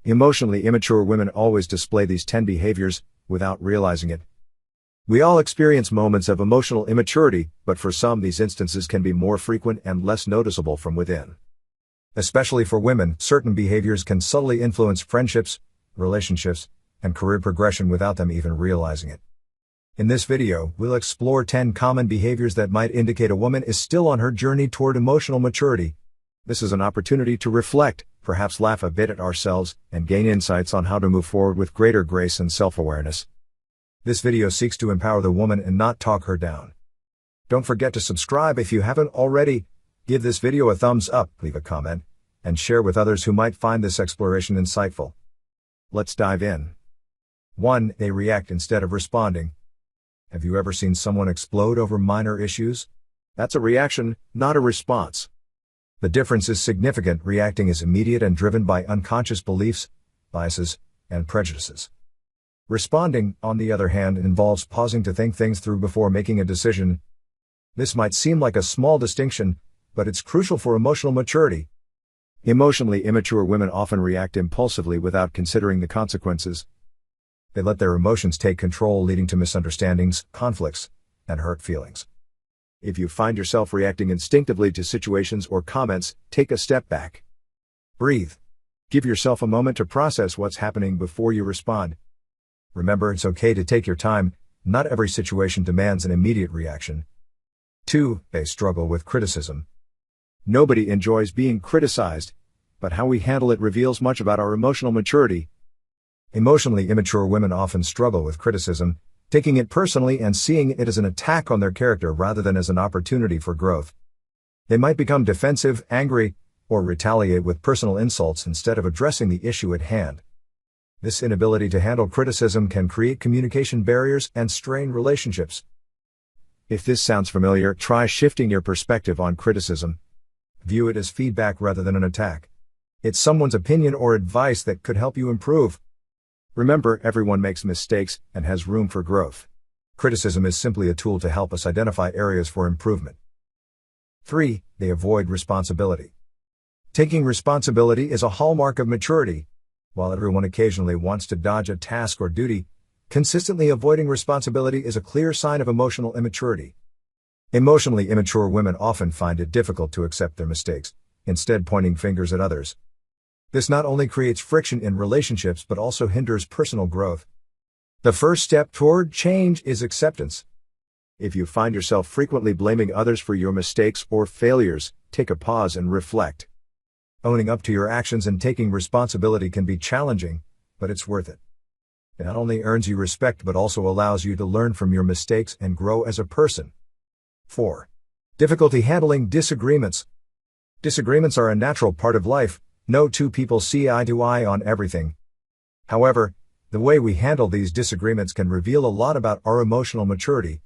Emotionally immature women always display these 10 behaviors, without realizing it. We all experience moments of emotional immaturity, but for some these instances can be more frequent and less noticeable from within. Especially for women, certain behaviors can subtly influence friendships, relationships, and career progression without them even realizing it. In this video, we'll explore 10 common behaviors that might indicate a woman is still on her journey toward emotional maturity. This is an opportunity to reflect, perhaps laugh a bit at ourselves, and gain insights on how to move forward with greater grace and self-awareness. This video seeks to empower the woman and not talk her down. Don't forget to subscribe if you haven't already, give this video a thumbs up, leave a comment, and share with others who might find this exploration insightful. Let's dive in. 1. They react instead of responding. Have you ever seen someone explode over minor issues? That's a reaction, not a response. The difference is significant. Reacting is immediate and driven by unconscious beliefs, biases, and prejudices. Responding, on the other hand, involves pausing to think things through before making a decision. This might seem like a small distinction, but it's crucial for emotional maturity. Emotionally immature women often react impulsively without considering the consequences. They let their emotions take control, leading to misunderstandings, conflicts, and hurt feelings. If you find yourself reacting instinctively to situations or comments, take a step back. Breathe. Give yourself a moment to process what's happening before you respond. Remember, it's okay to take your time. Not every situation demands an immediate reaction. 2. They struggle with criticism. Nobody enjoys being criticized, but how we handle it reveals much about our emotional maturity. Emotionally immature women often struggle with criticism, taking it personally and seeing it as an attack on their character rather than as an opportunity for growth. They might become defensive, angry, or retaliate with personal insults instead of addressing the issue at hand. This inability to handle criticism can create communication barriers and strain relationships. If this sounds familiar, try shifting your perspective on criticism. View it as feedback rather than an attack. It's someone's opinion or advice that could help you improve. Remember, everyone makes mistakes and has room for growth. Criticism is simply a tool to help us identify areas for improvement. 3. They avoid responsibility. Taking responsibility is a hallmark of maturity. While everyone occasionally wants to dodge a task or duty, consistently avoiding responsibility is a clear sign of emotional immaturity. Emotionally immature women often find it difficult to accept their mistakes, instead pointing fingers at others. This not only creates friction in relationships but also hinders personal growth. The first step toward change is acceptance. If you find yourself frequently blaming others for your mistakes or failures, take a pause and reflect. Owning up to your actions and taking responsibility can be challenging, but it's worth it. It not only earns you respect but also allows you to learn from your mistakes and grow as a person. 4. Difficulty handling disagreements. Disagreements are a natural part of life. No two people see eye to eye on everything. However, the way we handle these disagreements can reveal a lot about our emotional maturity.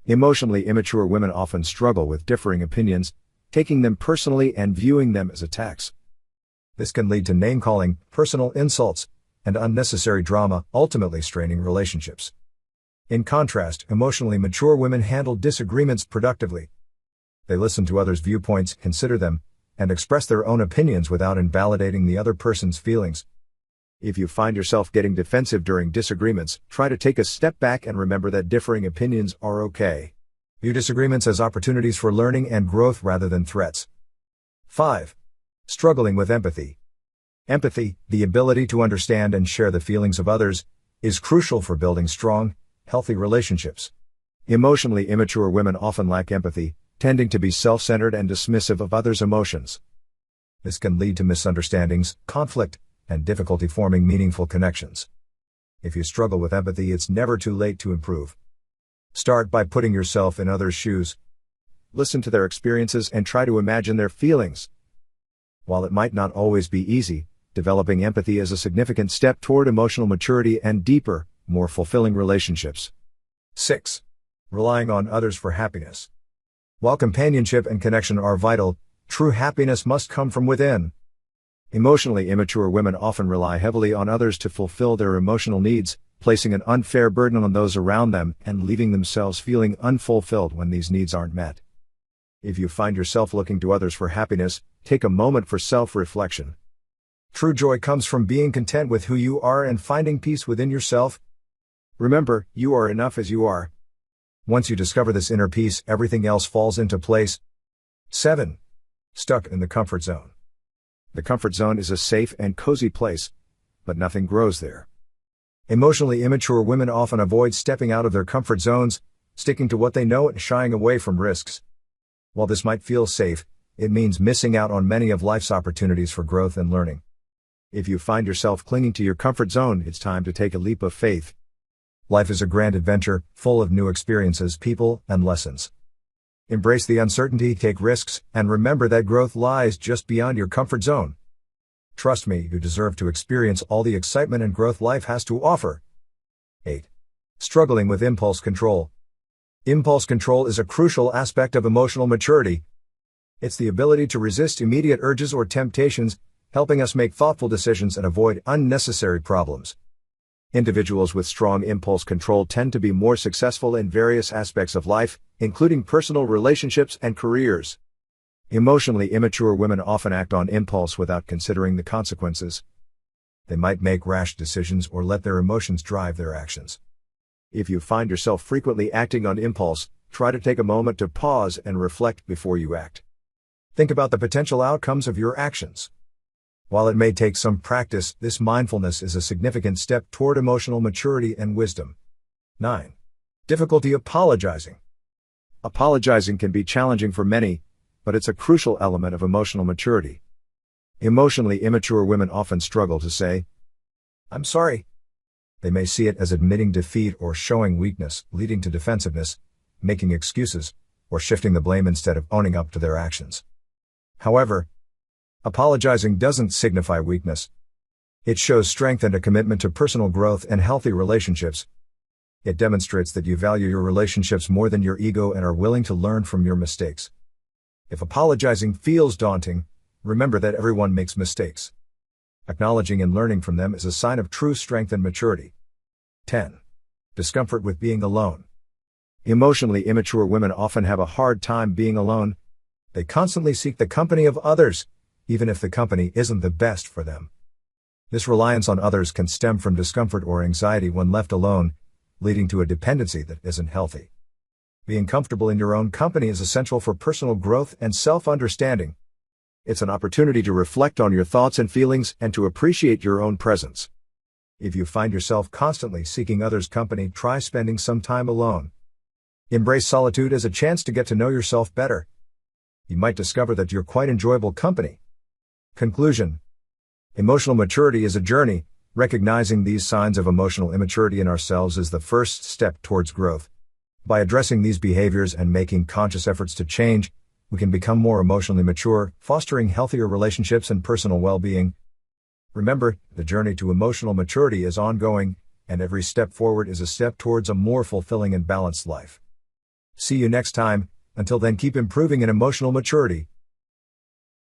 Emotionally immature women often struggle with differing opinions, taking them personally and viewing them as attacks. This can lead to name-calling, personal insults, and unnecessary drama, ultimately straining relationships. In contrast, emotionally mature women handle disagreements productively. They listen to others' viewpoints, consider them, and express their own opinions without invalidating the other person's feelings. If you find yourself getting defensive during disagreements, try to take a step back and remember that differing opinions are okay. View disagreements as opportunities for learning and growth rather than threats. 5. Struggling with empathy. Empathy, the ability to understand and share the feelings of others, is crucial for building strong, healthy relationships. Emotionally immature women often lack empathy, tending to be self-centered and dismissive of others' emotions. This can lead to misunderstandings, conflict, and difficulty forming meaningful connections. If you struggle with empathy, it's never too late to improve. Start by putting yourself in others' shoes. Listen to their experiences and try to imagine their feelings. While it might not always be easy, developing empathy is a significant step toward emotional maturity and deeper, more fulfilling relationships. 6. Relying on others for happiness. While companionship and connection are vital, true happiness must come from within. Emotionally immature women often rely heavily on others to fulfill their emotional needs, placing an unfair burden on those around them and leaving themselves feeling unfulfilled when these needs aren't met. If you find yourself looking to others for happiness, take a moment for self-reflection. True joy comes from being content with who you are and finding peace within yourself. Remember, you are enough as you are. Once you discover this inner peace, everything else falls into place. 7. Stuck in the comfort zone. The comfort zone is a safe and cozy place, but nothing grows there. Emotionally immature women often avoid stepping out of their comfort zones, sticking to what they know and shying away from risks. While this might feel safe, it means missing out on many of life's opportunities for growth and learning. If you find yourself clinging to your comfort zone, it's time to take a leap of faith. Life is a grand adventure, full of new experiences, people, and lessons. Embrace the uncertainty, take risks, and remember that growth lies just beyond your comfort zone. Trust me, you deserve to experience all the excitement and growth life has to offer. 8. Struggling with impulse control. Impulse control is a crucial aspect of emotional maturity. It's the ability to resist immediate urges or temptations, helping us make thoughtful decisions and avoid unnecessary problems. Individuals with strong impulse control tend to be more successful in various aspects of life, including personal relationships and careers. Emotionally immature women often act on impulse without considering the consequences. They might make rash decisions or let their emotions drive their actions. If you find yourself frequently acting on impulse, try to take a moment to pause and reflect before you act. Think about the potential outcomes of your actions. While it may take some practice, this mindfulness is a significant step toward emotional maturity and wisdom. 9. Difficulty apologizing. Apologizing can be challenging for many, but it's a crucial element of emotional maturity. Emotionally immature women often struggle to say, "I'm sorry." They may see it as admitting defeat or showing weakness, leading to defensiveness, making excuses, or shifting the blame instead of owning up to their actions. However, apologizing doesn't signify weakness. It shows strength and a commitment to personal growth and healthy relationships. It demonstrates that you value your relationships more than your ego and are willing to learn from your mistakes. If apologizing feels daunting, remember that everyone makes mistakes. Acknowledging and learning from them is a sign of true strength and maturity. 10. Discomfort with being alone. Emotionally immature women often have a hard time being alone. They constantly seek the company of others, even if the company isn't the best for them. This reliance on others can stem from discomfort or anxiety when left alone, leading to a dependency that isn't healthy. Being comfortable in your own company is essential for personal growth and self-understanding. It's an opportunity to reflect on your thoughts and feelings and to appreciate your own presence. If you find yourself constantly seeking others' company, try spending some time alone. Embrace solitude as a chance to get to know yourself better. You might discover that you're quite enjoyable company. Conclusion. Emotional maturity is a journey. Recognizing these signs of emotional immaturity in ourselves is the first step towards growth. By addressing these behaviors and making conscious efforts to change, we can become more emotionally mature, fostering healthier relationships and personal well-being. Remember, the journey to emotional maturity is ongoing, and every step forward is a step towards a more fulfilling and balanced life. See you next time. Until then, keep improving in emotional maturity.